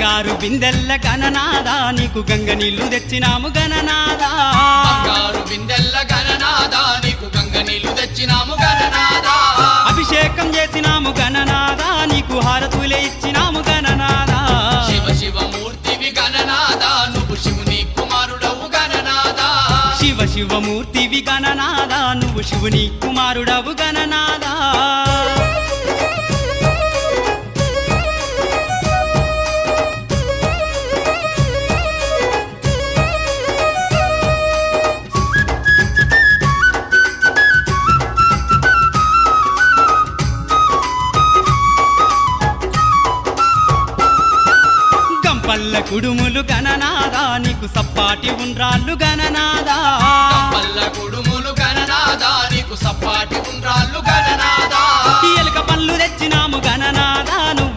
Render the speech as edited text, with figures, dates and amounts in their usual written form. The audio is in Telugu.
బంగారు బిందెల్ల గణనాదా నీకు గంగ నీళ్లు తెచ్చినాము గణనాదా బంగారు బిందెల్ల గణనాదా నీకు గంగ నీళ్లు తెచ్చినాము గణనాదా అభిషేకం చేసినాము గణనాదా నీకు హారతులే ఇచ్చినాము గణనాదా శివ శివ మూర్తివి గణనాదా నువ్వు శివుని కుమారుడవు గణనాదా శివ శివమూర్తివి గణనాదా నువ్వు శివుని కుమారుడవు గణనాదా పల్ల కుడుములు గణనాదా నీకు సప్పాటి ఉండ్రాళ్ళు గణనాదా పల్ల కుడుములు గణనాదా నీకు సప్పాటి ఉండ్రాళ్ళు గణనాదా ఎలుక పళ్ళు తెచ్చినాము గణనాదా